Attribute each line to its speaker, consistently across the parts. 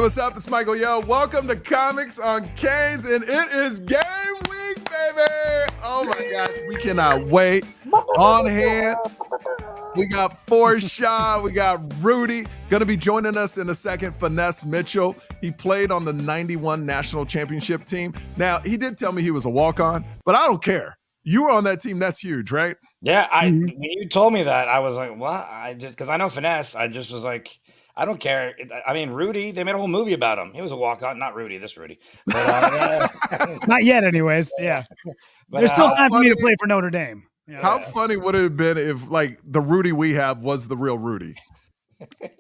Speaker 1: what's up? It's Michael Yo. Welcome to Comics on Canes, and it is game week, baby. Oh my gosh, we cannot wait. On hand, we got Forrest Shaw, we got Rudy. Going to be joining us in a second, Finesse Mitchell. He played on the 91 national championship team. Now, he did tell me he was a walk-on, but I don't care. You were on that team. That's huge, right?
Speaker 2: Yeah, when you told me that, I was like, what? Because I know Finesse, I just was like, I don't care. I mean, Rudy, they made a whole movie about him. He was a walk-on, not Rudy, this Rudy. But,
Speaker 3: not yet, anyways. Yeah. But, there's still time for me to play for Notre Dame.
Speaker 1: Yeah. How funny would it have been if, like, the Rudy we have was the real Rudy?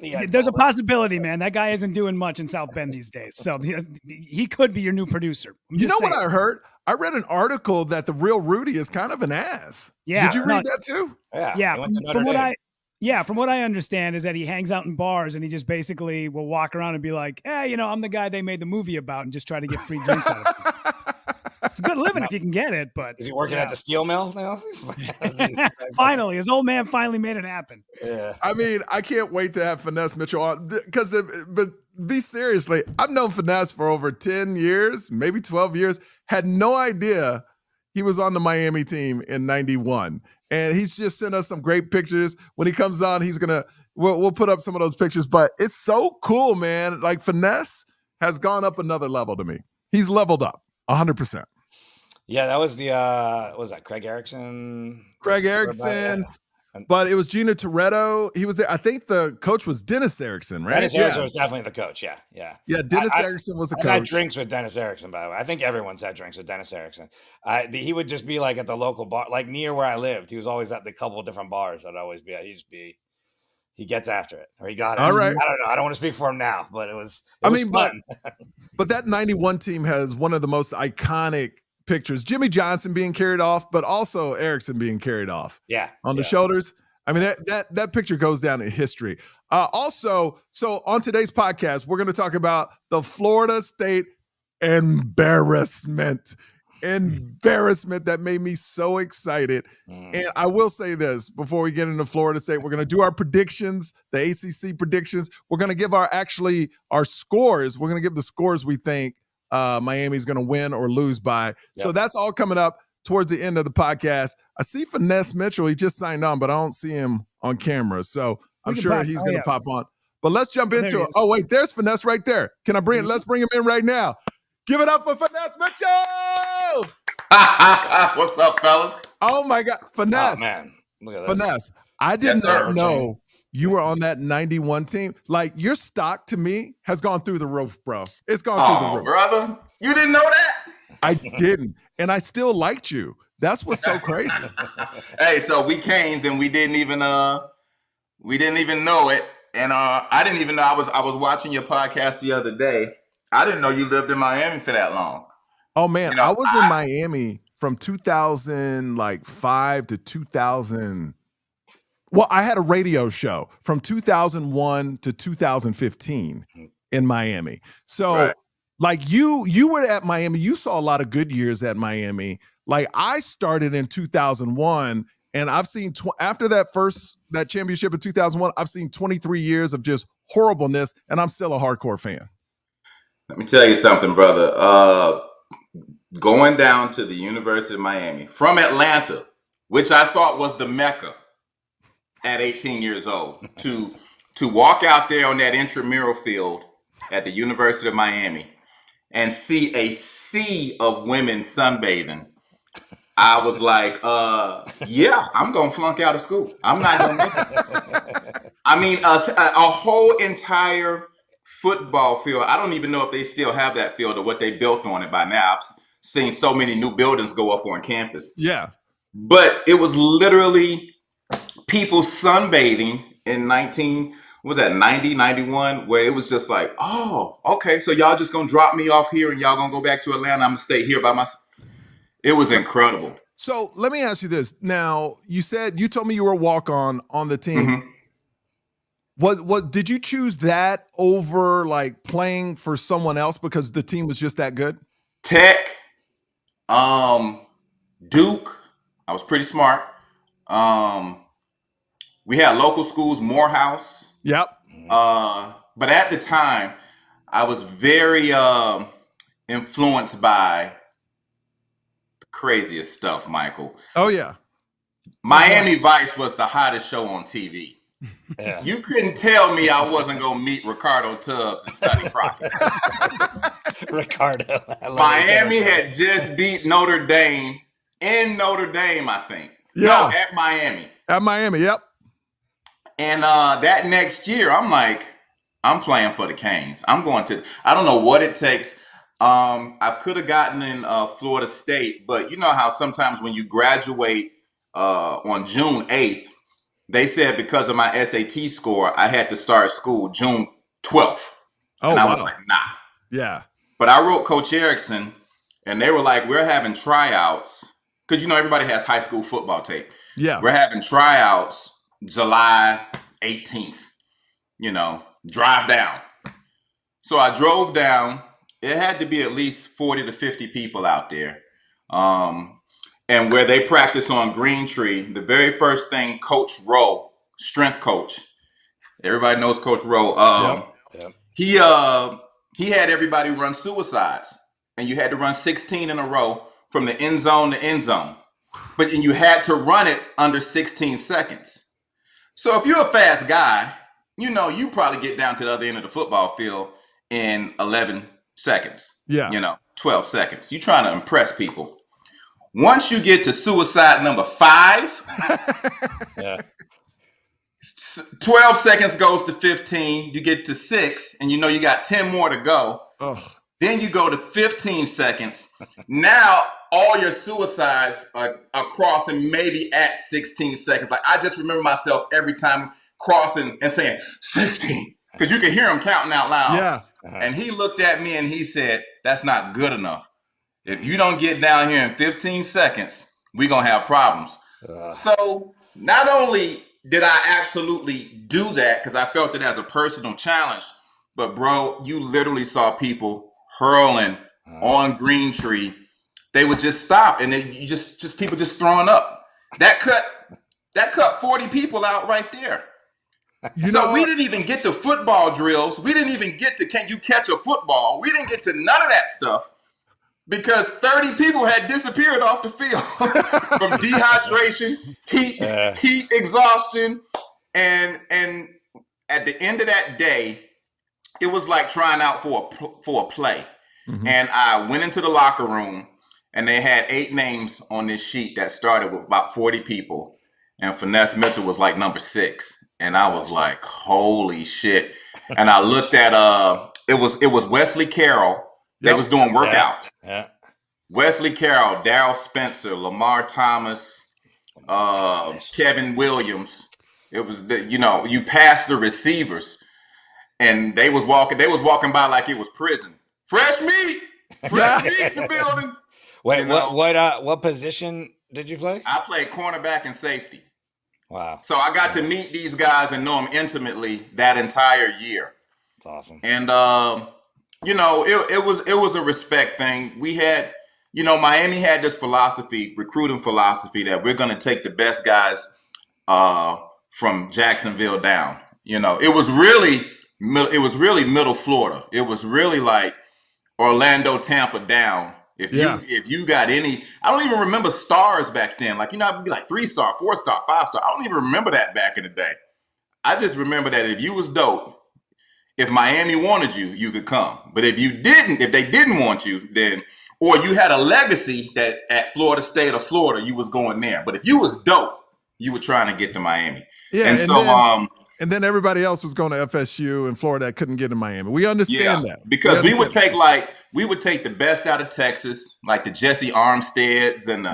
Speaker 3: Yeah, there's a possibility, man. That guy isn't doing much in South Bend these days. So he could be your new producer.
Speaker 1: You know what I heard? I read an article that the real Rudy is kind of an ass.
Speaker 3: Yeah.
Speaker 1: Did you read that too?
Speaker 3: Yeah. From what I understand is that he hangs out in bars and he just basically will walk around and be like, hey, I'm the guy they made the movie about, and just try to get free drinks out of him. It's a good living if you can get it, but
Speaker 2: is he working at the steel mill now?
Speaker 3: Finally, his old man finally made it happen.
Speaker 2: Yeah.
Speaker 1: I mean, I can't wait to have Finesse Mitchell on but be seriously, I've known Finesse for over 10 years, maybe 12 years, had no idea he was on the Miami team in 91. And he's just sent us some great pictures. When he comes on, we'll put up some of those pictures, but it's so cool, man. Like, Finesse has gone up another level to me. He's leveled up 100%.
Speaker 2: Yeah, that was what was that, Craig Erickson?
Speaker 1: Craig Erickson, but it was Gina Toretto. He was there. I think the coach was Dennis Erickson, right?
Speaker 2: Dennis Erickson was definitely the coach, yeah.
Speaker 1: Yeah, Dennis Erickson was the coach.
Speaker 2: I had drinks with Dennis Erickson, by the way. I think everyone's had drinks with Dennis Erickson. He would just be like at the local bar, like near where I lived. He was always at the couple of different bars I'd always be at. He gets after it, or he got it.
Speaker 1: All right.
Speaker 2: I don't know. I don't want to speak for him now, but it was fun.
Speaker 1: But that 91 team has one of the most iconic pictures. Jimmy Johnson being carried off, but also Erickson being carried off.
Speaker 2: Yeah.
Speaker 1: On the shoulders. I mean, that picture goes down in history. Also, so on today's podcast, we're going to talk about the Florida State embarrassment that made me so excited. And I will say this before we get into Florida State, we're going to do our predictions, the ACC predictions. We're going to give our scores. We're going to give the scores we think Miami's going to win or lose by. Yep. So that's all coming up towards the end of the podcast. I see Finesse Mitchell. He just signed on, but I don't see him on camera. So I'm sure he's going to pop on. But let's jump into it. Oh, wait, there's Finesse right there. Can I let's bring him in right now. Give it up for Finesse Mitchell!
Speaker 4: What's up, fellas?
Speaker 1: Oh, my God. Finesse.
Speaker 2: Oh, man. Look at
Speaker 1: Finesse. I did not know you were on that 91 team. Like, your stock to me has gone through the roof, bro. It's gone through the roof.
Speaker 4: Brother, you didn't know that?
Speaker 1: I didn't. And I still liked you. That's what's so crazy.
Speaker 4: Hey, so we Canes and we didn't even know it. And I didn't even know I was watching your podcast the other day. I didn't know you lived in Miami for that long.
Speaker 1: Oh man, I was in Miami from 2005 to 2000. Well, I had a radio show from 2001 to 2015 in Miami. So like you were at Miami, you saw a lot of good years at Miami. Like, I started in 2001 and I've seen after that championship in 2001, I've seen 23 years of just horribleness, and I'm still a hardcore fan.
Speaker 4: Let me tell you something, brother. Going down to the University of Miami from Atlanta, which I thought was the Mecca at 18 years old, to walk out there on that intramural field at the University of Miami and see a sea of women sunbathing, I was like, yeah, I'm going to flunk out of school. I'm not going to make it. I mean, a whole entire football field. I don't even know if they still have that field or what they built on it by now. I've seen so many new buildings go up on campus.
Speaker 1: Yeah.
Speaker 4: But it was literally people sunbathing in 90, 91, where it was just like, oh, okay, so y'all just going to drop me off here and y'all going to go back to Atlanta. I'm going to stay here by myself. It was incredible.
Speaker 1: So let me ask you this. Now, you told me you were a walk-on on the team.
Speaker 4: Mm-hmm.
Speaker 1: What did you choose that over like playing for someone else because the team was just that good?
Speaker 4: Tech, Duke. I was pretty smart. We had local schools, Morehouse.
Speaker 1: Yep.
Speaker 4: But at the time, I was very influenced by the craziest stuff, Michael.
Speaker 1: Oh, yeah.
Speaker 4: Miami Vice was the hottest show on TV.
Speaker 2: Yeah.
Speaker 4: You couldn't tell me I wasn't going to meet Ricardo Tubbs and Sonny Crockett.
Speaker 2: Ricardo.
Speaker 4: Miami had just beat Notre Dame in Notre Dame, I think.
Speaker 1: Yeah.
Speaker 4: No, at Miami.
Speaker 1: At Miami, yep.
Speaker 4: And that next year, I'm like, I'm playing for the Canes. I don't know what it takes. I could have gotten in Florida State, but you know how sometimes when you graduate on June 8th, they said because of my SAT score, I had to start school June 12th.
Speaker 1: Oh,
Speaker 4: and I
Speaker 1: wow.
Speaker 4: was like, nah.
Speaker 1: Yeah.
Speaker 4: But I wrote Coach Erickson, and they were like, we're having tryouts. Because, you know, everybody has high school football tape.
Speaker 1: Yeah.
Speaker 4: We're having tryouts July 18th. You know, drive down. So I drove down. It had to be at least 40 to 50 people out there. And where they practice on Green Tree, the very first thing Coach Rowe, strength coach, everybody knows Coach Rowe. He had everybody run suicides, and you had to run 16 in a row from the end zone to end zone. But you had to run it under 16 seconds. So if you're a fast guy, you know, you probably get down to the other end of the football field in 11 seconds.
Speaker 1: Yeah.
Speaker 4: You know, 12 seconds. You're trying to impress people. Once you get to suicide number 5, 12 seconds goes to 15. You get to 6, and you know you got 10 more to go.
Speaker 1: Oh.
Speaker 4: Then you go to 15 seconds. Now all your suicides are crossing maybe at 16 seconds. Like I just remember myself every time crossing and saying 16, because you can hear him counting out loud.
Speaker 1: Yeah.
Speaker 4: And he looked at me and he said, that's not good enough. If you don't get down here in 15 seconds, we're going to have problems. So not only did I absolutely do that because I felt it as a personal challenge, but bro, you literally saw people hurling on Green Tree. They would just stop, and you just people just throwing up. That cut 40 people out right there. So we didn't even get to football drills. We didn't even get to can you catch a football. We didn't get to none of that stuff because 30 people had disappeared off the field from dehydration, heat exhaustion, and at the end of that day, it was like trying out for a play. Mm-hmm. And I went into the locker room, and they had 8 names on this sheet that started with about 40 people, and Finesse Mitchell was like number 6. And I was like, holy shit. And I looked at it was Wesley Carroll. They was doing workouts.
Speaker 2: Yeah.
Speaker 4: Wesley Carroll, Darryl Spencer, Lamar Thomas, Kevin Williams. It was you passed the receivers, and they was walking by like it was prison. Fresh meat in the building.
Speaker 2: Wait, what position did you play?
Speaker 4: I played cornerback and safety.
Speaker 2: Wow.
Speaker 4: So I got to meet these guys and know them intimately that entire year.
Speaker 2: That's awesome.
Speaker 4: And it was a respect thing. We had, Miami had this recruiting philosophy that we're going to take the best guys from Jacksonville down. It was really middle Florida. It was really like Orlando, Tampa down. If you got any, I don't even remember stars back then. Like, I'd be like 3-star, 4-star, 5-star. I don't even remember that back in the day. I just remember that if you was dope, if Miami wanted you, you could come. But if they didn't want you, then, or you had a legacy that at Florida State or Florida, you was going there. But if you was dope, you were trying to get to Miami. Yeah,
Speaker 1: and then everybody else was going to FSU and Florida that couldn't get to Miami. We understand that.
Speaker 4: Because we would take the best out of Texas, like the Jesse Armsteads and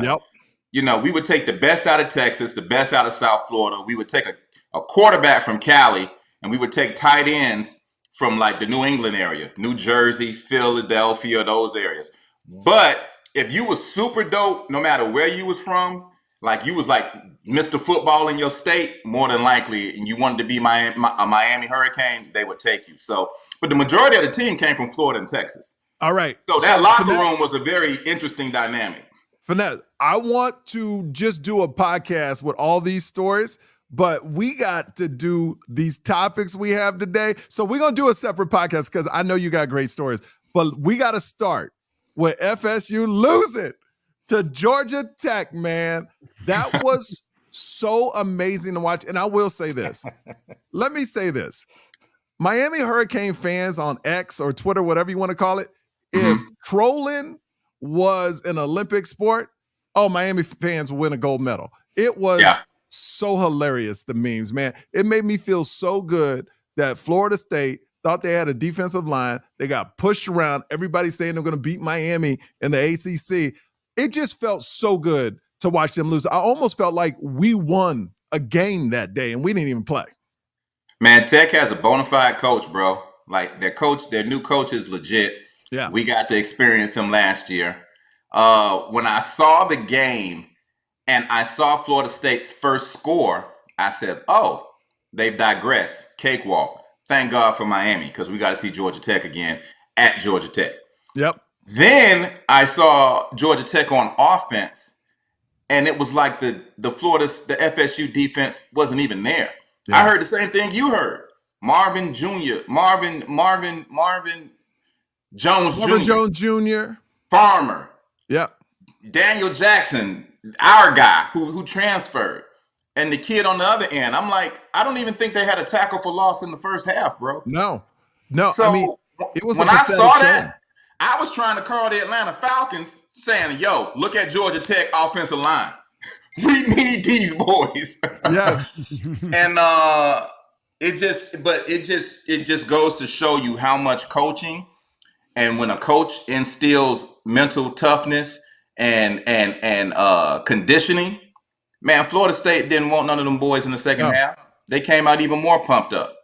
Speaker 4: we would take the best out of Texas, the best out of South Florida. We would take a quarterback from Cali, and we would take tight ends from like the New England area, New Jersey, Philadelphia, those areas. But if you was super dope, no matter where you was from, like you was like Mr. Football in your state, more than likely, and you wanted to be a Miami Hurricane, they would take you. So, but the majority of the team came from Florida and Texas.
Speaker 1: All right.
Speaker 4: So that locker room was a very interesting dynamic.
Speaker 1: Finesse, I want to just do a podcast with all these stories, but we got to do these topics we have today. So we're going to do a separate podcast because I know you got great stories, but we got to start with FSU losing to Georgia Tech, man. That was so amazing to watch. And I will say this. Let me say this. Miami Hurricane fans on X or Twitter, whatever you want to call it, if trolling was an Olympic sport, Miami fans will win a gold medal. It was so hilarious, the memes, man. It made me feel so good that Florida State thought they had a defensive line. They got pushed around. Everybody saying they're going to beat Miami in the ACC. It just felt so good to watch them lose. I almost felt like we won a game that day, and we didn't even play.
Speaker 4: Man, Tech has a bona fide coach, bro. Like their new coach is legit.
Speaker 1: Yeah.
Speaker 4: We got to experience him last year. When I saw the game and I saw Florida State's first score, I said, oh, they've digressed. Cakewalk. Thank God for Miami, because we got to see Georgia Tech again at Georgia Tech.
Speaker 1: Yep.
Speaker 4: Then I saw Georgia Tech on offense, and it was like the FSU defense wasn't even there. Yeah. I heard the same thing you heard. Marvin Jones Jr. Farmer.
Speaker 1: Yep.
Speaker 4: Daniel Jackson, our guy who transferred. And the kid on the other end. I'm like, I don't even think they had a tackle for loss in the first half, bro.
Speaker 1: No.
Speaker 4: So
Speaker 1: I mean, it was
Speaker 4: when I saw that, I was trying to call the Atlanta Falcons saying, yo, look at Georgia Tech offensive line. We need these boys.
Speaker 1: Yes.
Speaker 4: And it just goes to show you how much coaching, and when a coach instills mental toughness and conditioning, man, Florida State didn't want none of them boys in the second half. They came out even more pumped up.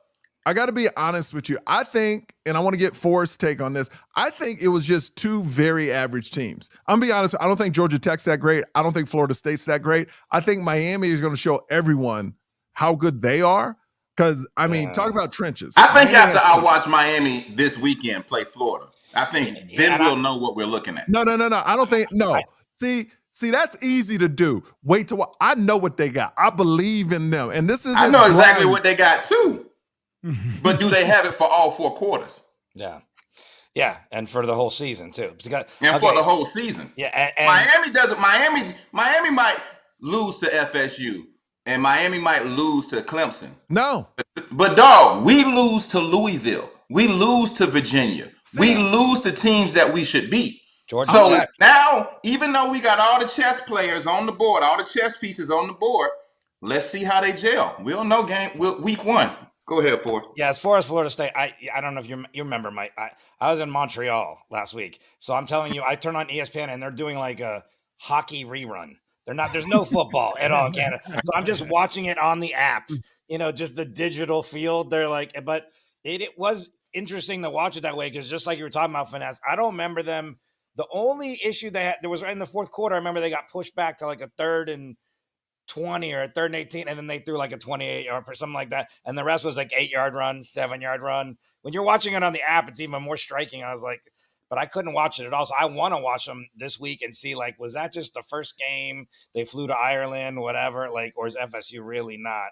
Speaker 1: I got to be honest with you. I think, and I want to get Forrest's take on this, I think it was just two very average teams. I'm going to be honest. I don't think Georgia Tech's that great. I don't think Florida State's that great. I think Miami is going to show everyone how good they are. Because, I mean, talk about trenches.
Speaker 4: I think after I watch Miami this weekend play Florida, I think then we'll know what we're looking at.
Speaker 1: No. I don't think, no. See, that's easy to do. Wait till I know what they got. I believe in them. And this is
Speaker 4: I know exactly what they got too. But do they have it for all 4 quarters?
Speaker 2: Yeah. Yeah, and for the whole season too.
Speaker 4: For the whole season.
Speaker 2: Yeah, and
Speaker 4: Miami doesn't. Miami might lose to FSU, and Miami might lose to Clemson.
Speaker 1: No,
Speaker 4: but dog, we lose to Louisville. We lose to Virginia. We lose to teams that we should beat.
Speaker 2: Georgia.
Speaker 4: So now, even though we got all the chess players on the board, all the chess pieces on the board, let's see how they gel. We'll know week 1. Go ahead, Ford.
Speaker 2: Yeah, as far as Florida State, I don't know if you remember, Mike. I was in Montreal last week, so I'm telling you, I turned on ESPN and they're doing like a hockey rerun. There's no football at all in Canada, so I'm just watching it on the app. Just the digital field. They're like, but it was interesting to watch it that way because just like you were talking about, Finesse, I don't remember them. The only issue they had, there was in the fourth quarter. I remember they got pushed back to like a 3rd and 20 or a 3rd and 18, and then they threw like a 28-yard or something like that, and the rest was like 8-yard run, 7-yard run. When you're watching it on the app, it's even more striking. I was like, but I couldn't watch it at all. So I want to watch them this week and see, like, was that just the first game they flew to Ireland, whatever, like, or is FSU really not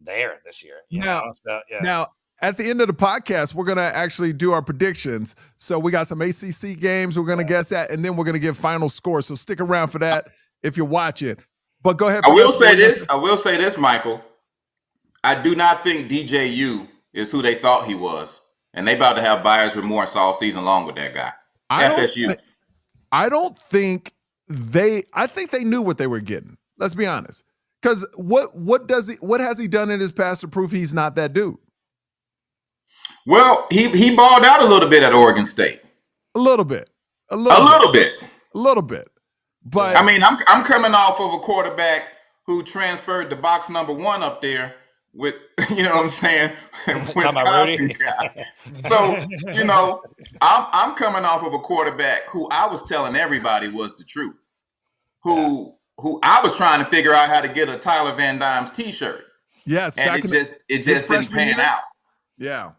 Speaker 2: there this year?
Speaker 1: Now, at the end of the podcast, we're going to actually do our predictions. So we got some ACC games we're going to guess at, and then we're going to give final scores. So stick around for that if you're watching. But go ahead.
Speaker 4: I will say this, Michael. I do not think DJU is who they thought he was. And they about to have buyer's remorse all season long with that guy. FSU.
Speaker 1: I think they knew what they were getting. Let's be honest. Because what has he done in his past to prove he's not that dude?
Speaker 4: Well, he balled out a little bit at Oregon State.
Speaker 1: A little bit. But
Speaker 4: I mean, I'm coming off of a quarterback who transferred to box number 1 up there with, you know what I'm saying, Wisconsin guy. So, I'm coming off of a quarterback who I was telling everybody was the truth, who I was trying to figure out how to get a Tyler Van Dyne's T-shirt.
Speaker 1: Yes,
Speaker 4: and it just didn't pan out.
Speaker 1: Yeah.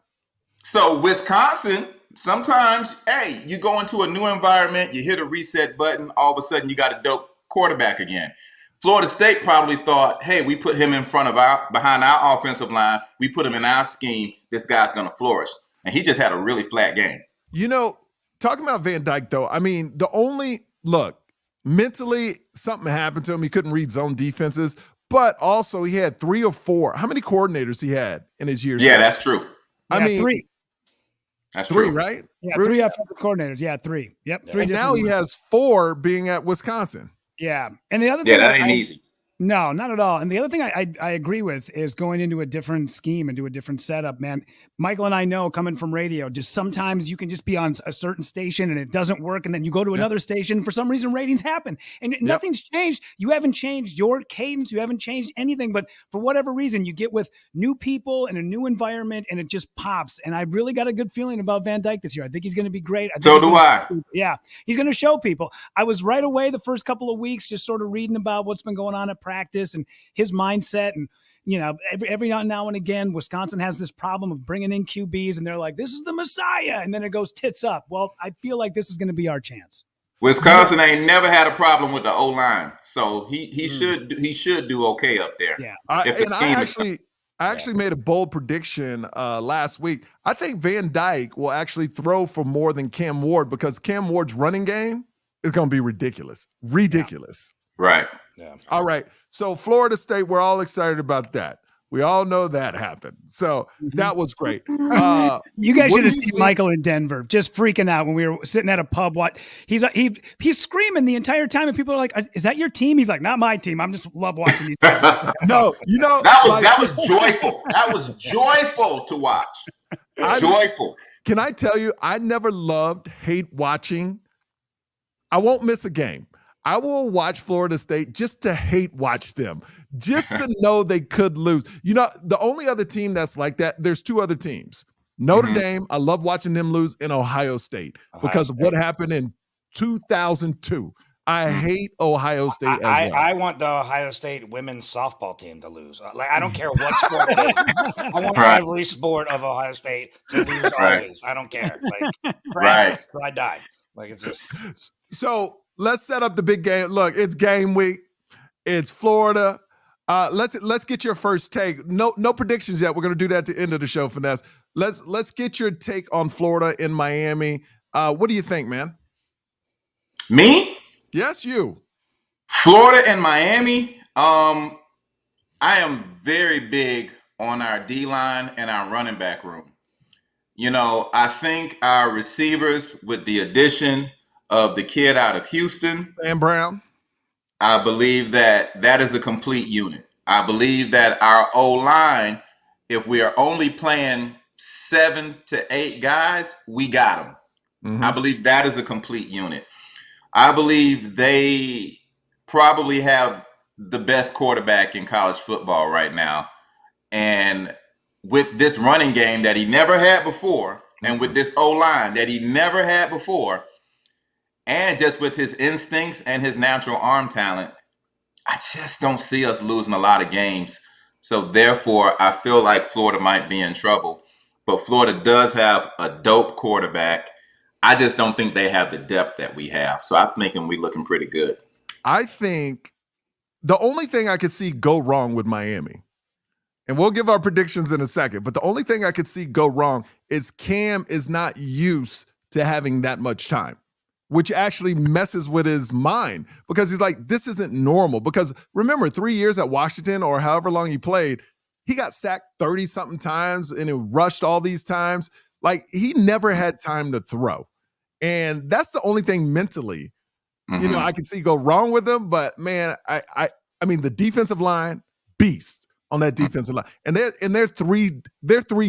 Speaker 4: So Wisconsin. Sometimes, hey, you go into a new environment, you hit a reset button, all of a sudden you got a dope quarterback again. Florida State probably thought, hey, we put him behind our offensive line. We put him in our scheme. This guy's going to flourish. And he just had a really flat game.
Speaker 1: Talking about Van Dyke, though, I mean, mentally, something happened to him. He couldn't read zone defenses, but also he had 3 or 4. How many coordinators he had in his years?
Speaker 4: Yeah, that's true.
Speaker 1: I mean,
Speaker 3: 3.
Speaker 4: That's
Speaker 1: 3,
Speaker 4: true.
Speaker 1: right?
Speaker 3: Yeah, 3 offensive coordinators. Yeah, 3. Yep. 3.
Speaker 1: And now he has 4 being at Wisconsin.
Speaker 3: Yeah. And the other thing
Speaker 4: that ain't easy.
Speaker 3: No, not at all. And the other thing I agree with is going into a different scheme and do a different setup, man. Michael and I know, coming from radio, just sometimes you can just be on a certain station and it doesn't work. And then you go to another station. For some reason, ratings happen. And nothing's changed. You haven't changed your cadence. You haven't changed anything. But for whatever reason, you get with new people and a new environment and it just pops. And I really got a good feeling about Van Dyke this year. I think he's going to be great.
Speaker 4: So do I.
Speaker 3: Yeah, he's going to show people. I was right away the first couple of weeks just sort of reading about what's been going on at practice and his mindset. And, every now and again, Wisconsin has this problem of bringing in QBs and they're like, this is the Messiah. And then it goes tits up. Well, I feel like this is going to be our chance.
Speaker 4: Wisconsin ain't never had a problem with the O-line. So he should do okay up there.
Speaker 3: Yeah.
Speaker 1: I actually made a bold prediction last week. I think Van Dyke will actually throw for more than Cam Ward because Cam Ward's running game is going to be ridiculous. Ridiculous.
Speaker 4: Yeah. Right.
Speaker 2: Yeah.
Speaker 1: All right. So Florida State, we're all excited about that. We all know that happened. So that was great.
Speaker 3: You guys should have seen Michael in Denver just freaking out when we were sitting at a pub. He's screaming the entire time, and people are like, "Is that your team?" He's like, "Not my team. I'm just love watching these guys."
Speaker 1: No,
Speaker 4: that was joyful. That was joyful to watch. Joyful.
Speaker 1: Can I tell you? I never hate watching. I won't miss a game. I will watch Florida State just to hate watch them, just to know they could lose. The only other team that's like that, there's 2 other teams. Notre Dame, I love watching them lose, in Ohio State because of what happened in 2002. I hate Ohio State as well.
Speaker 2: I want the Ohio State women's softball team to lose. I don't care what sport it is. I want every sport of Ohio State to lose always. I don't care. I die. It's just
Speaker 1: so. Let's set up the big game. Look, it's game week. It's Florida. Let's get your first take. No predictions yet. We're gonna do that at the end of the show, Finesse. Let's get your take on Florida in Miami. What do you think, man?
Speaker 4: Me?
Speaker 1: Yes, you.
Speaker 4: Florida and Miami. I am very big on our D-line and our running back room. I think our receivers, with the addition of the kid out of Houston,
Speaker 1: Sam Brown,
Speaker 4: I believe that is a complete unit. I believe that our O-line, if we are only playing 7 to 8 guys, we got them. Mm-hmm. I believe that is a complete unit. I believe they probably have the best quarterback in college football right now. And with this running game that he never had before, and with this O-line that he never had before, and just with his instincts and his natural arm talent, I just don't see us losing a lot of games. So therefore, I feel like Florida might be in trouble. But Florida does have a dope quarterback. I just don't think they have the depth that we have. So I'm thinking we're looking pretty good.
Speaker 1: I think the only thing I could see go wrong with Miami, and we'll give our predictions in a second, but the only thing I could see go wrong is Cam is not used to having that much time, which actually messes with his mind because he's like, this isn't normal. Because remember, 3 years at Washington or however long he played, he got sacked 30-something times and he rushed all these times. Like, he never had time to throw. And that's the only thing mentally, I can see go wrong with him. But, man, I mean, the defensive line, beast on that defensive line. And they're three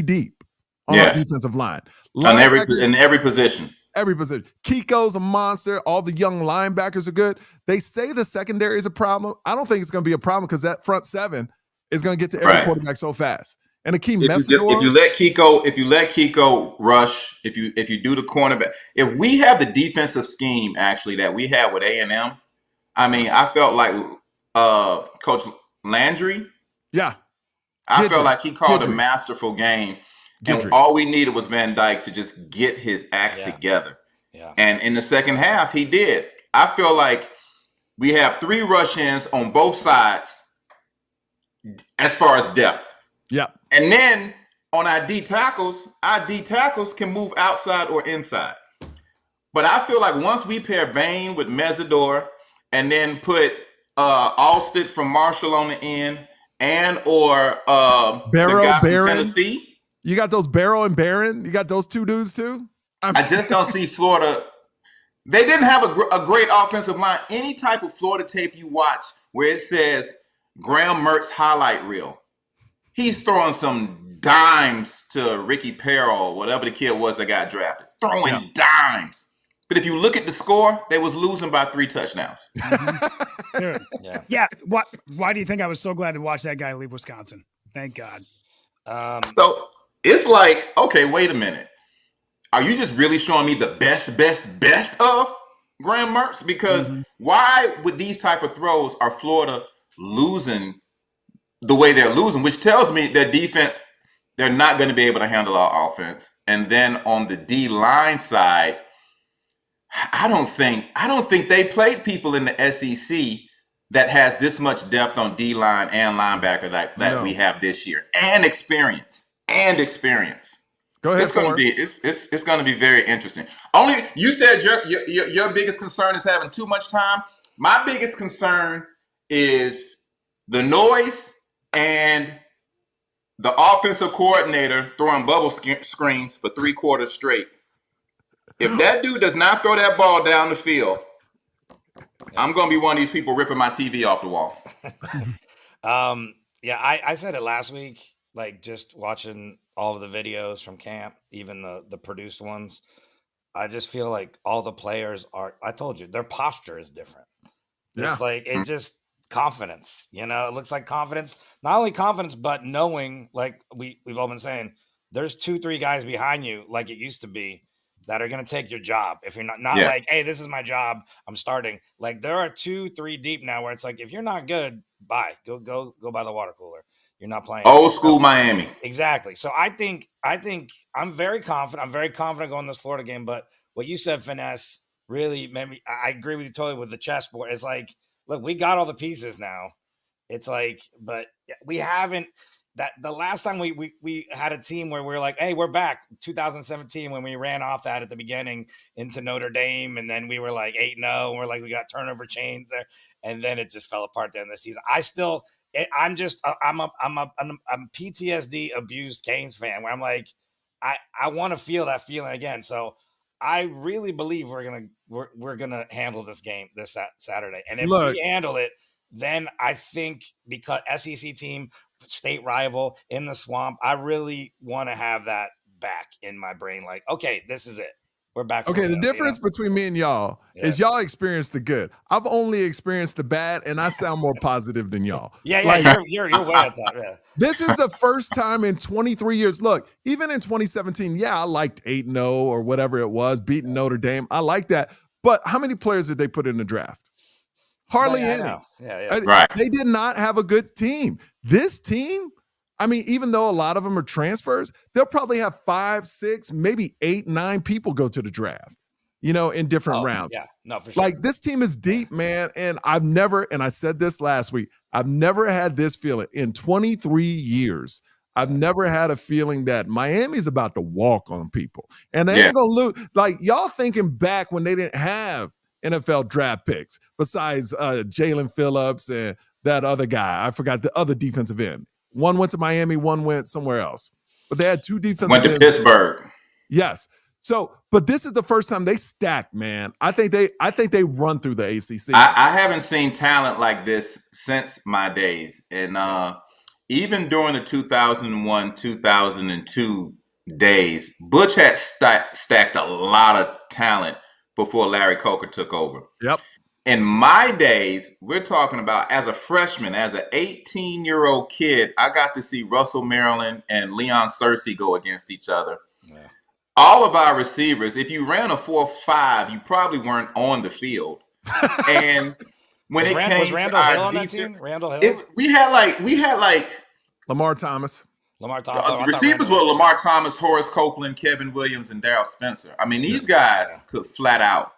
Speaker 1: deep on that defensive line.
Speaker 4: In every position.
Speaker 1: Every position. Kiko's a monster. All the young linebackers are good. They say the secondary is a problem. I don't think it's going to be a problem because that front 7 is going to get to every quarterback so fast. And the key message: if you let Kiko rush, if you do the cornerback, if we have the defensive scheme actually that we have with A&M, I mean, I felt like Coach Landry. Yeah,
Speaker 4: I felt like he called a masterful game. And all we needed was Van Dyke to just get his act together. Yeah. And in the second half, he did. I feel like we have 3 rush-ins on both sides as far as depth.
Speaker 1: Yep.
Speaker 4: And then on our D tackles can move outside or inside. But I feel like once we pair Bain with Mesidor and then put Alsted from Marshall on the end and or
Speaker 1: Barrow,
Speaker 4: the guy from
Speaker 1: Barron.
Speaker 4: Tennessee.
Speaker 1: You got those Barrow and Barron? You got those 2 dudes too?
Speaker 4: I just don't see Florida. They didn't have a great offensive line. Any type of Florida tape you watch where it says Graham Mertz highlight reel, he's throwing some dimes to Ricky Perro, whatever the kid was that got drafted. Throwing dimes. But if you look at the score, they was losing by 3 touchdowns.
Speaker 3: Dude. Yeah. Why do you think I was so glad to watch that guy leave Wisconsin? Thank God.
Speaker 4: So it's like, okay, wait a minute. Are you just really showing me the best of Graham Mertz? Because why with these type of throws are Florida losing the way they're losing, which tells me their defense, they're not going to be able to handle our offense. And then on the D-line side, I don't think they played people in the SEC that has this much depth on D-line and linebacker that we have this year, and experience.
Speaker 1: Go ahead.
Speaker 4: It's going to be very interesting. Only you said your biggest concern is having too much time. My biggest concern is the noise and the offensive coordinator throwing bubble screens for 3 quarters straight. If that dude does not throw that ball down the field, I'm going to be one of these people ripping my TV off the wall.
Speaker 2: I said it last week, like just watching all of the videos from camp, even the produced ones. I just feel like all the players I told you, their posture is different.
Speaker 1: Yeah.
Speaker 2: It's like, it's just confidence, it looks like confidence, not only confidence, but knowing, like we've all been saying, there's 2-3 guys behind you, like it used to be, that are going to take your job. If you're not like, hey, this is my job, I'm starting. Like there are 2-3 deep now where it's like, if you're not good, bye, go by the water cooler. You're not playing.
Speaker 4: Old school Miami.
Speaker 2: Exactly. So I think I'm very confident. I'm very confident going this Florida game. But what you said, Finesse, really made me. I agree with you totally with the chessboard. It's like, look, we got all the pieces now. It's like, but we haven't. That the last time we had a team where we were like, hey, we're back. 2017 when we ran off that at the beginning into Notre Dame, and then we were like 8-0, and we're like we got turnover chains there, and then it just fell apart at the end of the season. I'm a PTSD abused Canes fan where I'm like, I want to feel that feeling again. So I really believe we're gonna handle this game this Saturday, and if we handle it, then I think because SEC team, state rival in the swamp, I really want to have that back in my brain. Like, okay, this is it. We're back.
Speaker 1: Okay, the difference between me and y'all is y'all experienced the good. I've only experienced the bad, and I sound more positive than y'all.
Speaker 2: You're way on top. Yeah.
Speaker 1: This is the first time in 23 years. Look, even in 2017, I liked 8-0 or whatever it was, beating Notre Dame. I like that. But how many players did they put in the draft? Hardly any.
Speaker 4: Right.
Speaker 1: They did not have a good team. This team, I mean, even though a lot of them are transfers, they'll probably have 5, 6, maybe 8, 9 people go to the draft, in different rounds.
Speaker 2: Yeah, no, for sure.
Speaker 1: Like this team is deep, man. And I've never, and I said this last week, I've never had this feeling in 23 years. I've never had a feeling that Miami's about to walk on people. And they ain't going to lose. Like y'all thinking back when they didn't have NFL draft picks besides Jalen Phillips and that other guy. I forgot the other defensive end. One went to Miami, one went somewhere else. But they had 2 defensive ends.
Speaker 4: Went to Pittsburgh.
Speaker 1: Yes. So, but this is the first time they stacked, man. I think they run through the ACC.
Speaker 4: I haven't seen talent like this since my days. And even during the 2001, 2002 days, Butch had stacked a lot of talent before Larry Coker took over.
Speaker 1: Yep.
Speaker 4: In my days, we're talking about as a freshman, as an 18-year-old kid, I got to see Russell Maryland and Leon Searcy go against each other. Yeah. All of our receivers, if you ran a 4.5, you probably weren't on the field. And when it came to our defense, we had like
Speaker 1: Lamar Thomas.
Speaker 4: The receivers were Lamar Thomas, Horace Copeland, Kevin Williams, and Darrell Spencer. I mean, these guys could flat out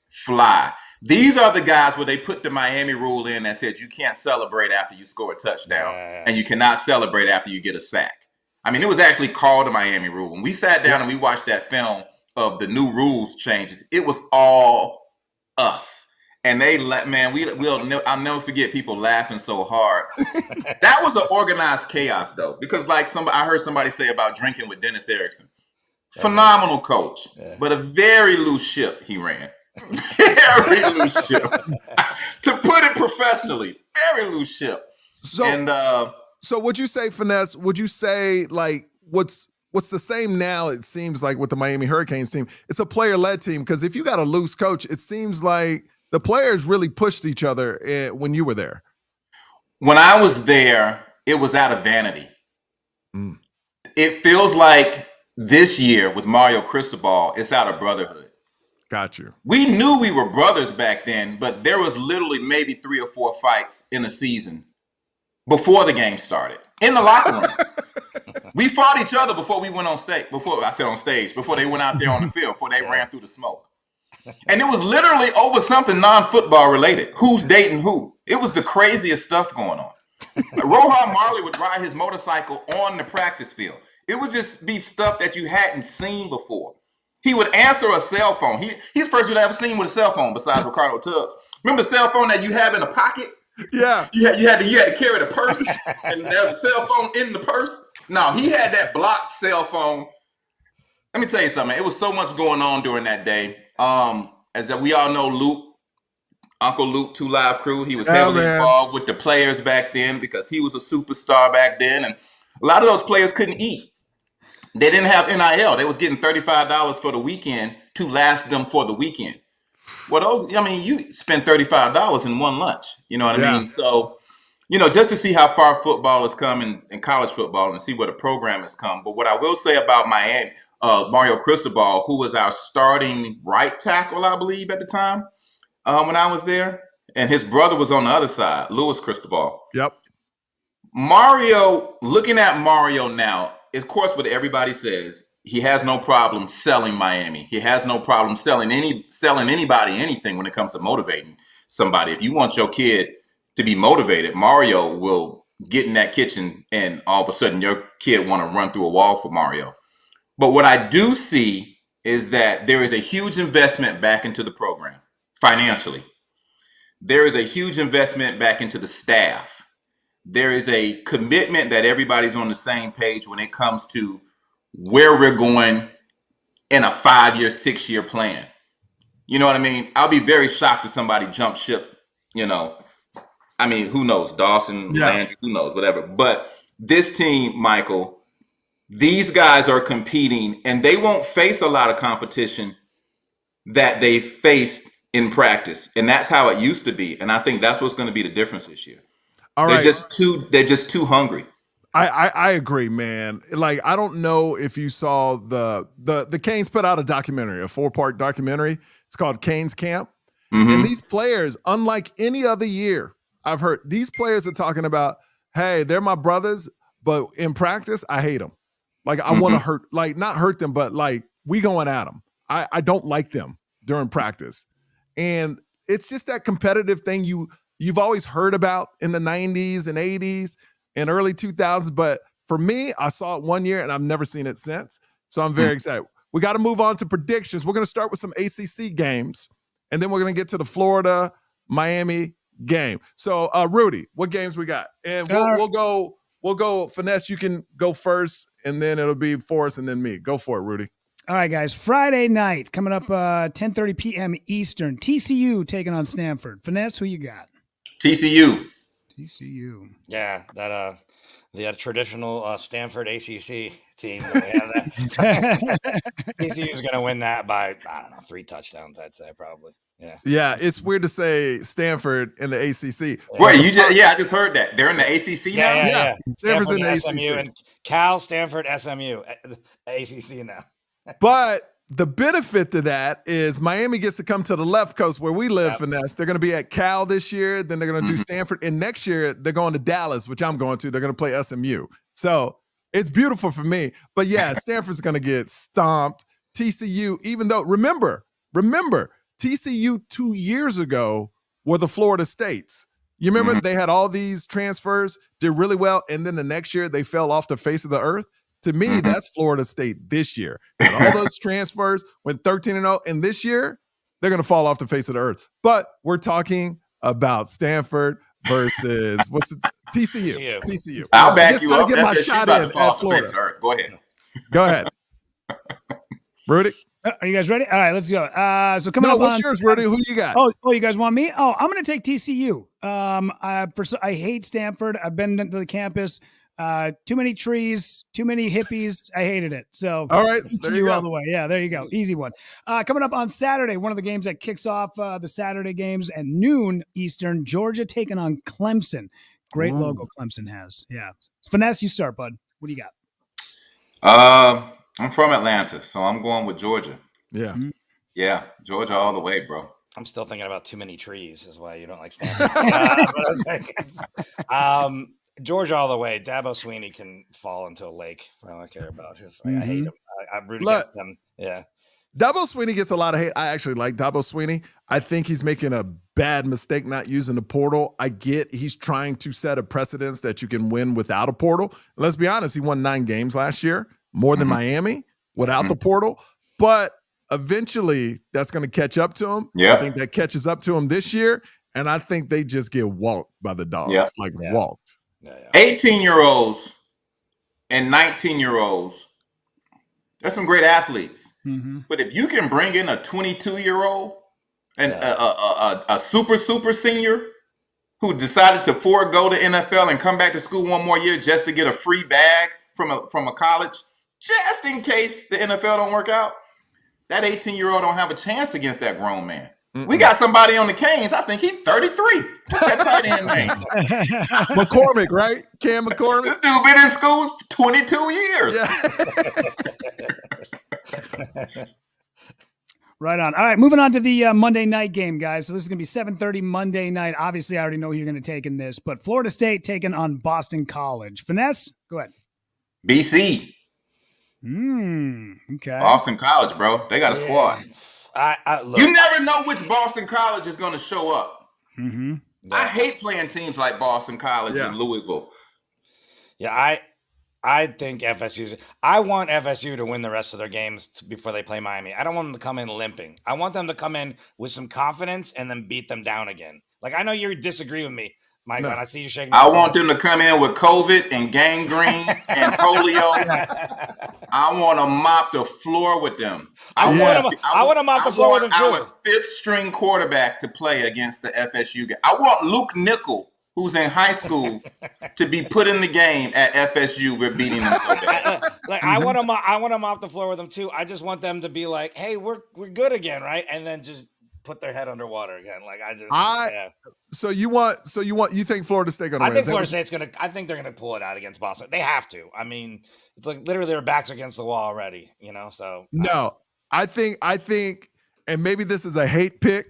Speaker 4: fly. These are the guys where they put the Miami rule in that said you can't celebrate after you score a touchdown and you cannot celebrate after you get a sack. I mean, it was actually called the Miami rule. When we sat down and we watched that film of the new rules changes, it was all us. And they, man, I'll never forget people laughing so hard. That was an organized chaos, though, because like I heard somebody say about drinking with Dennis Erickson. Phenomenal coach, but a very loose ship he ran. Very loose ship. To put it professionally, very loose ship.
Speaker 1: So would you say, Finesse, would you say like what's the same now, it seems like, with the Miami Hurricanes team? It's a player-led team, because if you got a loose coach, it seems like the players really pushed each other when you were there.
Speaker 4: When I was there, it was out of vanity. It feels like this year with Mario Cristobal, it's out of brotherhood.
Speaker 1: Got you. We
Speaker 4: knew we were brothers back then, but there was literally maybe 3 or 4 fights in a season before the game started in the locker room. We fought each other before we went on stage. Before they went out there on the field, before they ran through the smoke. And it was literally over something non-football related. Who's dating who? It was the craziest stuff going on. Like Rohan Marley would ride his motorcycle on the practice field. It would just be stuff that you hadn't seen before. He would answer a cell phone. He's the first you'd ever seen with a cell phone besides Ricardo Tubbs. Remember the cell phone that you have in a pocket?
Speaker 1: Yeah.
Speaker 4: You had to carry the purse, and there's a cell phone in the purse. No, he had that blocked cell phone. Let me tell you something. It was so much going on during that day. As we all know, Luke, Uncle Luke, 2 Live Crew, he was heavily involved with the players back then because he was a superstar back then, and a lot of those players couldn't eat. They didn't have NIL. They was getting $35 for the weekend to last them for the weekend. Well, you spend $35 in one lunch. You know what I mean? So, just to see how far football has come in college football and see where the program has come. But what I will say about Miami, Mario Cristobal, who was our starting right tackle, I believe, at the time when I was there, and his brother was on the other side, Louis Cristobal.
Speaker 1: Yep.
Speaker 4: Mario, looking at Mario now, of course, what everybody says, he has no problem selling Miami. He has no problem selling anybody anything when it comes to motivating somebody. If you want your kid to be motivated, Mario will get in that kitchen and all of a sudden your kid want to run through a wall for Mario. But what I do see is that there is a huge investment back into the program financially. There is a huge investment back into the staff. There is a commitment that everybody's on the same page when it comes to where we're going in a 5-year, 6-year plan. You know what I mean? I'll be very shocked if somebody jump ship, who knows? Dawson, Landry, who knows, whatever. But this team, Michael, these guys are competing and they won't face a lot of competition that they faced in practice. And that's how it used to be. And I think that's what's going to be the difference this year. They're just too hungry.
Speaker 1: I agree, man. Like, I don't know if you saw the Canes put out a documentary, a 4-part documentary. It's called Canes Camp. Mm-hmm. And these players, unlike any other year, I've heard these players are talking about, hey, they're my brothers, but in practice, I hate them. Like, I want to not hurt them, but like, we going at them. I don't like them during practice. And it's just that competitive thing you've always heard about in the 90s and 80s and early 2000s. But for me, I saw it one year and I've never seen it since. So I'm very excited. We got to move on to predictions. We're going to start with some ACC games, and then we're going to get to the Florida-Miami game. So, Rudy, what games we got? And we'll go, Finesse, you can go first, and then it'll be Forrest and then me. Go for it, Rudy.
Speaker 3: All right, guys. Friday night, coming up 10:30 p.m. Eastern. TCU taking on Stanford. Finesse, who you got?
Speaker 4: TCU.
Speaker 2: Yeah, the traditional Stanford ACC team. TCU is going to win that by, 3 touchdowns, I'd say, probably.
Speaker 1: Yeah, it's weird to say Stanford in the ACC.
Speaker 4: Wait, I just heard that. They're in the ACC now?
Speaker 2: Yeah.
Speaker 1: Stanford's in the
Speaker 2: SMU
Speaker 1: ACC.
Speaker 2: And Cal, Stanford, SMU, ACC now.
Speaker 1: But the benefit to that is Miami gets to come to the left coast where we live, Finesse. They're going to be at Cal this year. Then they're going to do Stanford. And next year, they're going to Dallas, which I'm going to. They're going to play SMU. So it's beautiful for me. But yeah, Stanford's going to get stomped. TCU, even though, remember, TCU 2 years ago were the Florida States. You remember they had all these transfers, did really well, and then the next year they fell off the face of the earth? To me, that's Florida State this year. And all those transfers went 13-0, and this year they're going to fall off the face of the earth. But we're talking about Stanford versus TCU. TCU.
Speaker 4: I'll back you up.
Speaker 1: Get my shot in at Florida.
Speaker 4: Go ahead.
Speaker 1: Go ahead. Rudy?
Speaker 3: Are you guys ready? All right, let's go. So coming up
Speaker 1: what's yours, Rudy? Who you got?
Speaker 3: Oh, you guys want me? Oh, I'm going to take TCU. I hate Stanford. I've been to the campus. Too many trees, too many hippies. I hated it. So
Speaker 1: all right, there you go.
Speaker 3: All the way. Yeah, there you go. Easy one. Coming up on Saturday, one of the games that kicks off the Saturday games at noon Eastern, Georgia taking on Clemson. Great logo Clemson has. Yeah. Finesse, you start, bud. What do you got?
Speaker 4: I'm from Atlanta, so I'm going with Georgia.
Speaker 1: Yeah.
Speaker 4: Yeah, Georgia all the way, bro.
Speaker 2: I'm still thinking about too many trees is why you don't like Stanford. But I was like, Georgia all the way. Dabo Sweeney can fall into a lake. I don't care about his. I hate him. I'm rooting against him. Yeah.
Speaker 1: Dabo Sweeney gets a lot of hate. I actually like Dabo Sweeney. I think he's making a bad mistake not using the portal. I get he's trying to set a precedence that you can win without a portal. Let's be honest, he won 9 games last year, more than Miami without the portal. But eventually that's going to catch up to him.
Speaker 4: Yeah.
Speaker 1: I think that catches up to him this year. And I think they just get walked by the dogs.
Speaker 4: Yeah.
Speaker 1: Walked.
Speaker 4: 18-year-olds and 19-year-olds, they're some great athletes. But if you can bring in a 22-year-old and a super senior who decided to forego the NFL and come back to school one more year just to get a free bag from a college, just in case the NFL don't work out, that 18-year-old don't have a chance against that grown man. We got somebody on the Canes. I think he's 33. What's that tight end name?
Speaker 1: McCormick, right? Cam McCormick.
Speaker 4: This dude been in school 22 years.
Speaker 1: Yeah.
Speaker 3: Right on. All right, moving on to the Monday night game, guys. So this is going to be 7:30 Monday night. Obviously, I already know who you're going to take in this, but Florida State taking on Boston College. Finesse, go ahead.
Speaker 4: BC.
Speaker 3: Okay.
Speaker 4: Boston College, bro. They got a squad.
Speaker 2: Look,
Speaker 4: you never know which Boston College is going to show up.
Speaker 2: I
Speaker 4: hate playing teams like Boston College and Louisville.
Speaker 2: Yeah, I think FSU. I want FSU to win the rest of their games before they play Miami. I don't want them to come in limping. I want them to come in with some confidence and then beat them down again. Like, I know you disagree with me, Mike, and I see you shaking.
Speaker 4: I want them to come in with COVID and gangrene and polio. I want to mop the floor with them. I
Speaker 2: want to mop the floor with them too.
Speaker 4: I want 5th string quarterback to play against the FSU game. I want Luke Nickel, who's in high school, to be put in the game at FSU. We're beating them so bad.
Speaker 2: I want to mop the floor with them too. I just want them to be like, "Hey, we're good again, right?" And then just put their head underwater again.
Speaker 1: So you think Florida State gonna win?
Speaker 2: I think Florida State's I think they're gonna pull it out against Boston. They have to. I mean, it's like literally their backs against the wall already. So
Speaker 1: no, I think, and maybe this is a hate pick,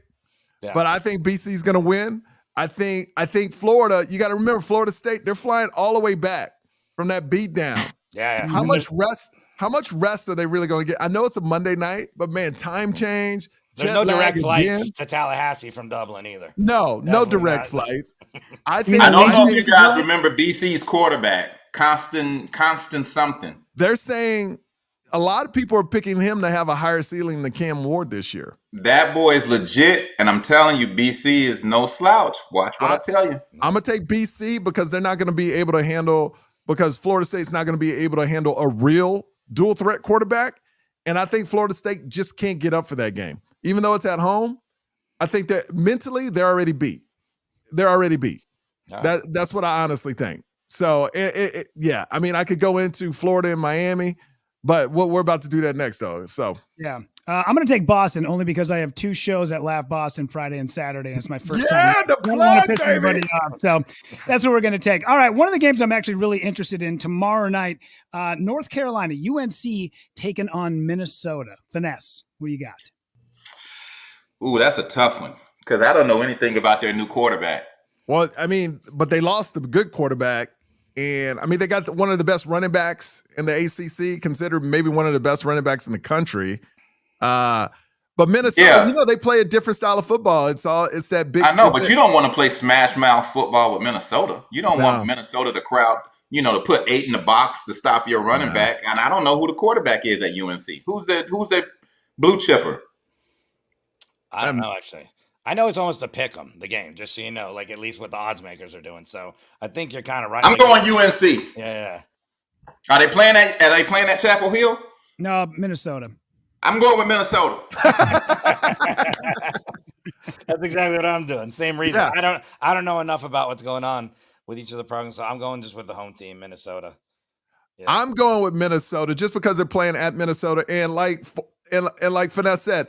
Speaker 1: but I think BC is gonna win. I think Florida. You got to remember, Florida State. They're flying all the way back from that beatdown.
Speaker 2: Yeah.
Speaker 1: How much rest are they really going to get? I know it's a Monday night, but man, time change.
Speaker 2: There's no direct flights to Tallahassee from Dublin either.
Speaker 1: No direct flights. I
Speaker 4: don't know if you guys remember BC's quarterback, Constant something.
Speaker 1: They're saying a lot of people are picking him to have a higher ceiling than Cam Ward this year.
Speaker 4: That boy is legit, and I'm telling you, BC is no slouch. Watch what I tell you.
Speaker 1: I'm going to take BC because they're not going to be able to handle – because Florida State's not going to be able to handle a real dual-threat quarterback, and I think Florida State just can't get up for that game. Even though it's at home, I think that mentally they're already beat. That's what I honestly think. So, yeah, I mean, I could go into Florida and Miami, but we're about to do that next, though. So,
Speaker 3: yeah. I'm going to take Boston only because I have 2 shows at Laugh Boston Friday and Saturday. And it's my first time.
Speaker 1: Yeah, the plug, baby.
Speaker 3: So that's what we're going to take. All right. One of the games I'm actually really interested in tomorrow night, North Carolina, UNC taking on Minnesota. Finesse, what do you got?
Speaker 4: Ooh, that's a tough one because I don't know anything about their new quarterback.
Speaker 1: Well, I mean, but they lost the good quarterback. And, I mean, they got one of the best running backs in the ACC, considered maybe one of the best running backs in the country. But Minnesota, they play a different style of football. It's that big.
Speaker 4: I know, but you don't want to play smash mouth football with Minnesota. You don't want Minnesota to crowd, to put 8 in the box to stop your running back. And I don't know who the quarterback is at UNC. Who's the blue chipper?
Speaker 2: I don't know, actually. I know it's almost a pick 'em, the game, just so you know, like at least what the odds makers are doing. So I think you're kind of right.
Speaker 4: I'm going UNC.
Speaker 2: Yeah.
Speaker 4: Are they playing at Chapel Hill?
Speaker 3: No, Minnesota.
Speaker 4: I'm going with Minnesota.
Speaker 2: That's exactly what I'm doing. Same reason.
Speaker 1: Yeah.
Speaker 2: I don't know enough about what's going on with each of the programs, so I'm going just with the home team, Minnesota. Yeah.
Speaker 1: I'm going with Minnesota just because they're playing at Minnesota, and like Finesse said,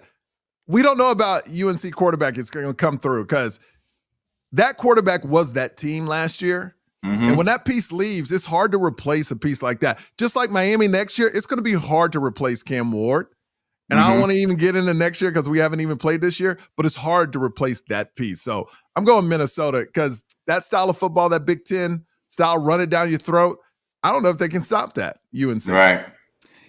Speaker 1: we don't know about UNC quarterback is going to come through because that quarterback was that team last year. Mm-hmm. And when that piece leaves, it's hard to replace a piece like that. Just like Miami next year, it's going to be hard to replace Cam Ward. And I don't want to even get into next year because we haven't even played this year, but it's hard to replace that piece. So I'm going Minnesota because that style of football, that Big Ten style, run it down your throat, I don't know if they can stop that, UNC.
Speaker 4: Right.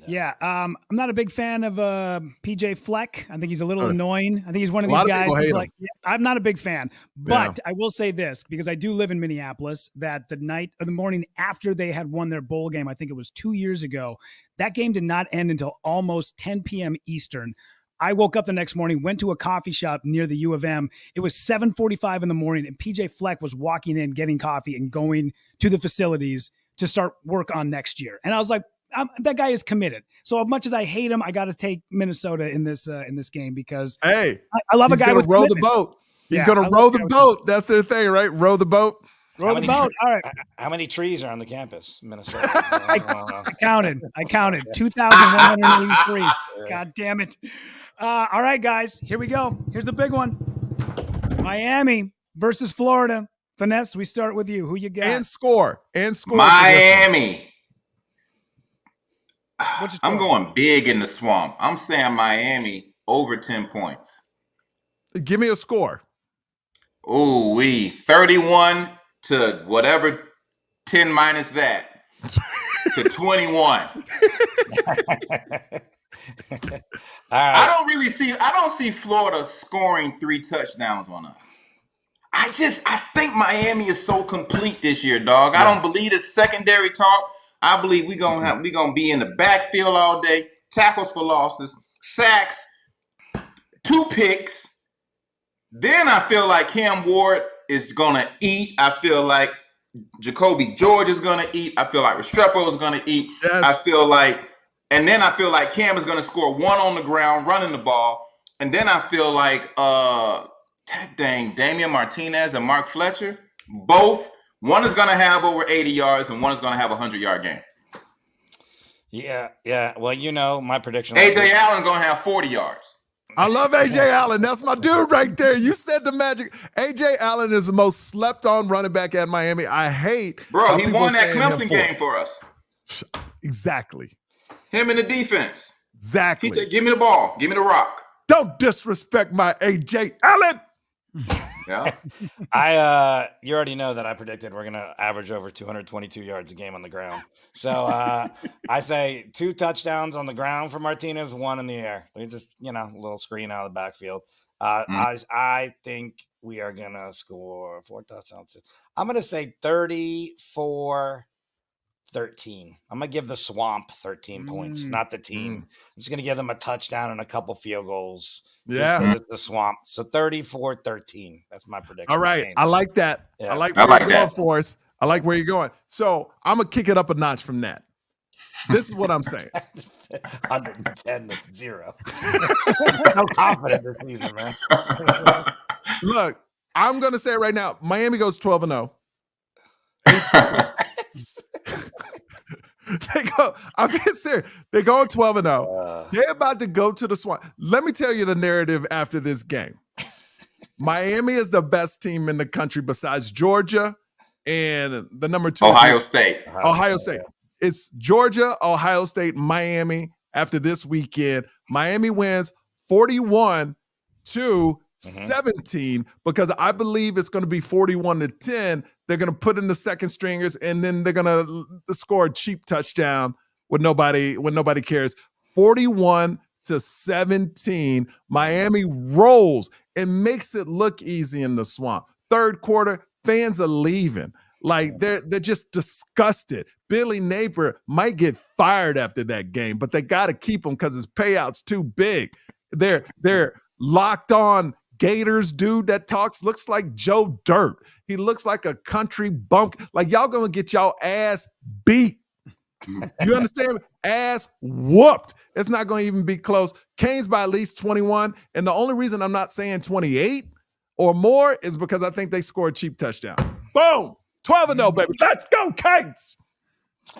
Speaker 3: Yeah, I'm not a big fan of PJ Fleck. I think he's a little annoying. I think he's one of these guys who's like, I'm not a big fan. But I will say this, because I do live in Minneapolis, that the night or the morning after they had won their bowl game, I think it was 2 years ago, that game did not end until almost 10 p.m. Eastern. I woke up the next morning, went to a coffee shop near the U of M. It was 7:45 in the morning, and PJ Fleck was walking in, getting coffee, and going to the facilities to start work on next year. And I was like, that guy is committed. So as much as I hate him, I got to take Minnesota in this game because I love a guy with
Speaker 1: row the boat. He's going to row the boat. That's their thing, right? Row the boat.
Speaker 3: Row the boat. All right.
Speaker 2: How many trees are on the campus, Minnesota?
Speaker 3: I counted 2,183. God damn it. All right, guys, here we go. Here's the big one. Miami versus Florida. Finesse, we start with you. Who you got?
Speaker 1: And score.
Speaker 4: Miami. I'm going big in the swamp. I'm saying Miami over 10 points.
Speaker 1: Give me a score.
Speaker 4: Ooh, 31 to whatever 10 minus that to 21. I don't see Florida scoring 3 touchdowns on us. I think Miami is so complete this year, dog. I don't believe it's secondary talk. I believe we're gonna be in the backfield all day, tackles for losses, sacks, 2 picks. Then I feel like Cam Ward is gonna eat. I feel like Jacoby George is gonna eat. I feel like Restrepo is gonna eat.
Speaker 1: Yes.
Speaker 4: I feel like Cam is gonna score 1 on the ground, running the ball. And then I feel like Damian Martinez and Mark Fletcher, both. One is going to have over 80 yards and one is going to have a 100-yard game.
Speaker 2: Yeah. Well, my prediction.
Speaker 4: A.J. Allen going to have 40 yards.
Speaker 1: I love A.J. Allen. That's my dude right there. You said the magic. A.J. Allen is the most slept-on running back at Miami. I hate.
Speaker 4: Bro, he won that Clemson game for us.
Speaker 1: Exactly.
Speaker 4: Him in the defense.
Speaker 1: Exactly.
Speaker 4: He said, give me the ball. Give me the rock.
Speaker 1: Don't disrespect my A.J. Allen.
Speaker 4: Yeah.
Speaker 2: You already know that I predicted we're gonna average over 222 yards a game on the ground. So I say 2 touchdowns on the ground for Martinez, 1 in the air. They just a little screen out of the backfield. I think we are gonna score 4 touchdowns. I'm gonna say 34-13. I'm gonna give the Swamp 13 points, not the team. I'm just gonna give them a touchdown and a couple field goals.
Speaker 1: Yeah,
Speaker 2: it's the Swamp. So 34-13. That's my prediction.
Speaker 1: All right, I like that. Yeah. I like where you're going, Forrest. I like where you're going. So I'm gonna kick it up a notch from that. This is what I'm saying.
Speaker 2: 110-0. No confidence this season, man.
Speaker 1: Look, I'm gonna say it right now. Miami goes 12-0. They go. I'm being serious. They're going 12-0. They're about to go to the Swamp. Let me tell you the narrative after this game. Miami is the best team in the country besides Georgia and the number 2
Speaker 4: Ohio State.
Speaker 1: Ohio State. It's Georgia, Ohio State, Miami. After this weekend, Miami wins 41-17 because I believe it's going to be 41-10. They're going to put in the second stringers, and then they're going to score a cheap touchdown when nobody cares. 41-17. 28-17. Miami rolls and makes it look easy in the Swamp. Third quarter, fans are leaving. Like they're just disgusted. Billy Napier might get fired after that game, but they got to keep him because his payout's too big. They're locked on Gators dude that looks like Joe Dirt. He looks like a country bump. Like y'all gonna get y'all ass beat. You understand? Ass whooped. It's not gonna even be close. Canes by at least 21. And the only reason I'm not saying 28 or more is because I think they scored a cheap touchdown. Boom. 12-0, baby. Let's go, Canes.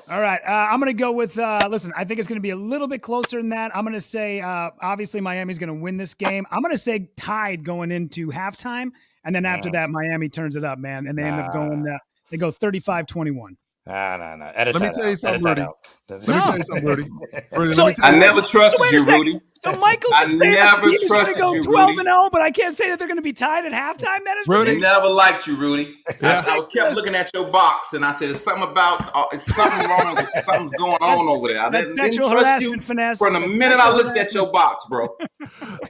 Speaker 3: All right. I'm going to go with, listen, I think it's going to be a little bit closer than that. I'm going to say, obviously, Miami's going to win this game. I'm going to say tied going into halftime. And then after that, Miami turns it up, man. And they end up going, they go 35-21.
Speaker 2: No.
Speaker 1: Let me tell you something, Rudy. Let me tell you something, Rudy.
Speaker 4: I never trusted you, Rudy.
Speaker 3: So Michael
Speaker 4: I never trusted you, Rudy.
Speaker 3: 12-0, but I can't say that they're going to be tied at halftime. That is
Speaker 4: Rudy never liked you, Rudy.
Speaker 1: Yeah.
Speaker 4: I was kept looking at your box, and I said, "It's something about, it's something wrong. Something's going on over there." I
Speaker 3: That's
Speaker 4: didn't
Speaker 3: sexual
Speaker 4: trust
Speaker 3: harassment,
Speaker 4: you
Speaker 3: Finesse.
Speaker 4: from the minute I looked at your box, bro.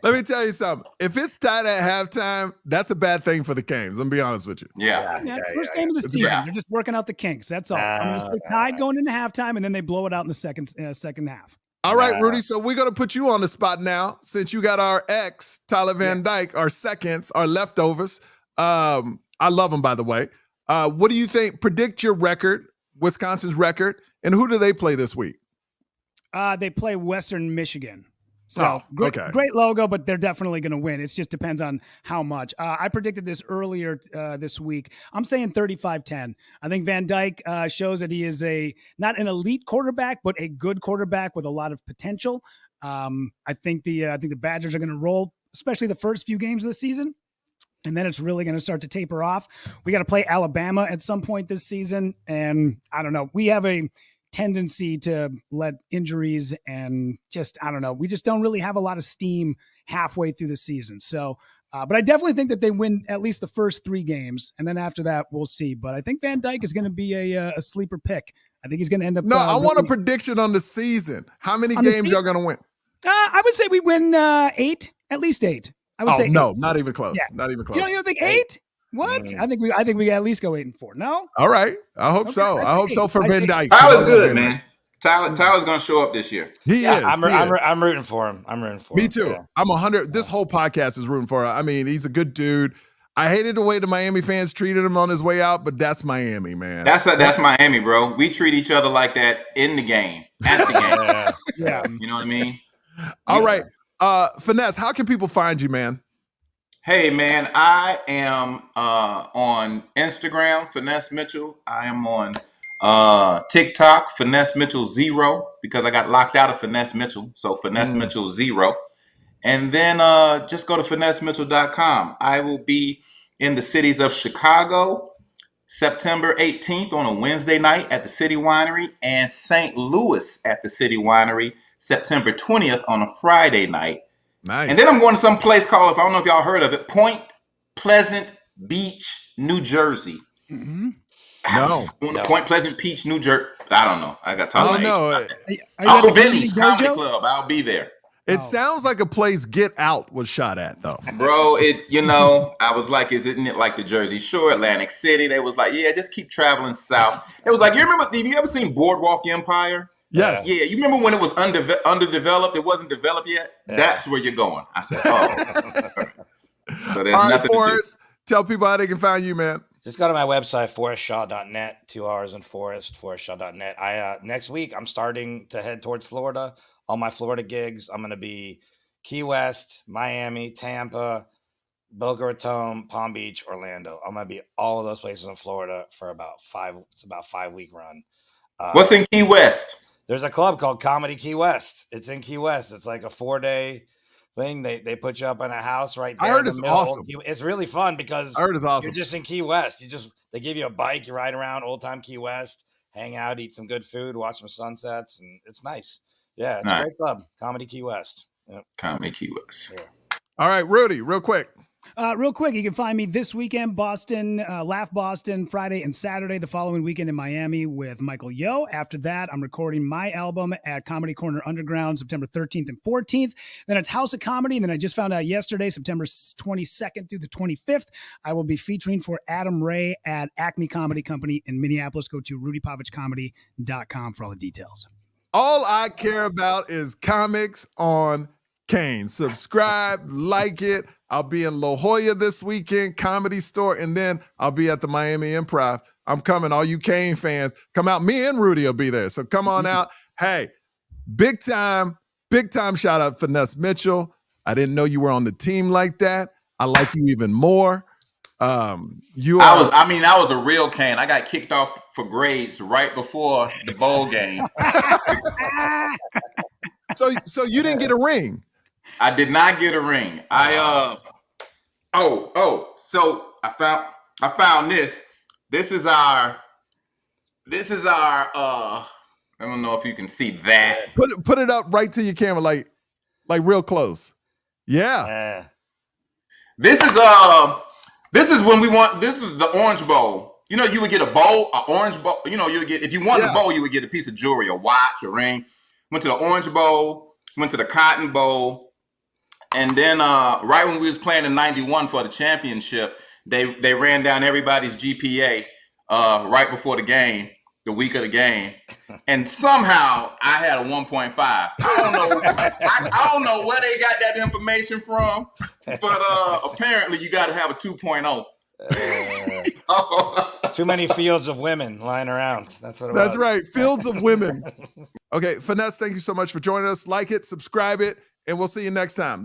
Speaker 1: Let me tell you something. If it's tied at halftime, that's a bad thing for the Canes. I'm gonna be honest with you.
Speaker 4: Yeah.
Speaker 3: First game of the season.
Speaker 4: Yeah.
Speaker 3: They're just working out the kinks. That's all. I'm going to say tied going into halftime, and then they blow it out in the second half.
Speaker 1: All right, Rudy. So we're going to put you on the spot now since you got our ex, Tyler Van Dyke, our seconds, our leftovers. I love them, by the way. What do you think? Predict your record, Wisconsin's record, and who do they play this week?
Speaker 3: They play Western Michigan. So great logo, but they're definitely going to win. It just depends on how much. I predicted this earlier this week. I'm saying 35-10. I think Van Dyke shows that he is not an elite quarterback, but a good quarterback with a lot of potential. I think the Badgers are going to roll, especially the first few games of the season. And then it's really going to start to taper off. We got to play Alabama at some point this season. And I don't know. We have a tendency to let injuries and we just don't really have a lot of steam halfway through the season. So, but I definitely think that they win at least the first 3 games. And then after that, we'll see. But I think Van Dyke is going to be a sleeper pick. I think he's going to end up.
Speaker 1: No, I want a prediction on the season. How many games y'all going to win?
Speaker 3: I would say we win 8, at least 8. I would say
Speaker 1: no,
Speaker 3: 8.
Speaker 1: not even close.
Speaker 3: Yeah.
Speaker 1: Not even close.
Speaker 3: You don't think 8? What? I think we at least go 8-4. No.
Speaker 1: All right. I hope so. I hope so for Van Dyke.
Speaker 4: Tyler's good, man. Tyler's going to show up this year.
Speaker 1: He is.
Speaker 2: I'm rooting for him.
Speaker 1: Me too. Yeah. I'm 100. This whole podcast is rooting for him. I mean, he's a good dude. I hated the way the Miami fans treated him on his way out, but that's Miami, man.
Speaker 4: That's Miami, bro. We treat each other like that in the game, at the game.
Speaker 3: Yeah.
Speaker 4: You know what I mean?
Speaker 1: All right. Finesse, how can people find you, man?
Speaker 4: Hey, man, I am on Instagram, Finesse Mitchell. I am on TikTok, Finesse Mitchell 0, because I got locked out of Finesse Mitchell. So Finesse Mitchell 0. And then just go to finessemitchell.com. I will be in the cities of Chicago, September 18th on a Wednesday night at the City Winery, and St. Louis at the City Winery, September 20th on a Friday night.
Speaker 1: Nice.
Speaker 4: And then I'm going to some place called, I don't know if y'all heard of it, Point Pleasant Beach, New Jersey.
Speaker 3: Mm-hmm.
Speaker 1: No.
Speaker 4: Point Pleasant Beach, New Jersey. I don't know. I got to talk
Speaker 1: about
Speaker 4: Uncle Vinny's Comedy Club. I'll be there.
Speaker 1: It sounds like a place Get Out was shot at, though.
Speaker 4: Bro, I was like, isn't it like the Jersey Shore, Atlantic City? They was like, yeah, just keep traveling south. It was like, have you ever seen Boardwalk Empire?
Speaker 1: Yes.
Speaker 4: Yeah, you remember when it was underdeveloped? It wasn't developed yet? Yeah. That's where you're going. I said, So there's nothing
Speaker 1: Forrest, to do. Tell people how they can find you, man.
Speaker 2: Just go to my website, forrestshaw.net, 2 hours in Forrest, forrestshaw.net. Next week, I'm starting to head towards Florida. All my Florida gigs, I'm going to be Key West, Miami, Tampa, Boca Raton, Palm Beach, Orlando. I'm going to be all of those places in Florida for about 5-week run.
Speaker 4: What's in Key West?
Speaker 2: There's a club called Comedy Key West. It's in Key West. It's like a 4-day thing. They put you up in a house right there.
Speaker 1: I heard it's awesome.
Speaker 2: It's really fun because
Speaker 1: I heard it's awesome.
Speaker 2: You're just in Key West. They give you a bike. You ride around Old Time Key West, hang out, eat some good food, watch some sunsets, and it's nice. Yeah, it's a great club. Comedy Key West. Yep.
Speaker 4: Comedy Key West.
Speaker 2: Yeah.
Speaker 1: All right, Rudy, real quick.
Speaker 3: Real quick, you can find me this weekend, Boston, Laugh Boston, Friday and Saturday. The following weekend in Miami with Michael Yo. After that, I'm recording my album at Comedy Corner Underground, September 13th and 14th. Then it's House of Comedy. And then I just found out yesterday, September 22nd through the 25th, I will be featuring for Adam Ray at Acme Comedy Company in Minneapolis. Go to rudypavichcomedy.com for all the details.
Speaker 1: All I care about is comics on Kane. Subscribe, like it. I'll be in La Jolla this weekend, Comedy Store, and then I'll be at the Miami Improv. I'm coming. All you Kane fans, come out. Me and Rudy will be there. So come on out. Hey, big time shout out Finesse Mitchell. I didn't know you were on the team like that. I like you even more. I
Speaker 4: was a real Kane. I got kicked off for grades right before the bowl game.
Speaker 1: So you didn't get a ring.
Speaker 4: I did not get a ring. So I found this. This is our I don't know if you can see that.
Speaker 1: Put it up right to your camera, like real close. Yeah.
Speaker 4: This is when we want, this is the Orange Bowl. You know, you would get a bowl, an orange bowl. You know, you would get, if you won the bowl, you would get a piece of jewelry, a watch, a ring. Went to the Orange Bowl, went to the Cotton Bowl. And then right when we was playing in 91 for the championship, they ran down everybody's GPA right before the game, the week of the game. And somehow I had a 1.5. I don't know where they got that information from, but apparently you got to have a 2.0.
Speaker 2: Too many fields of women lying around. That's what it was.
Speaker 1: That's right. Fields of women. Okay, Finesse, thank you so much for joining us. Like it, subscribe it, and we'll see you next time.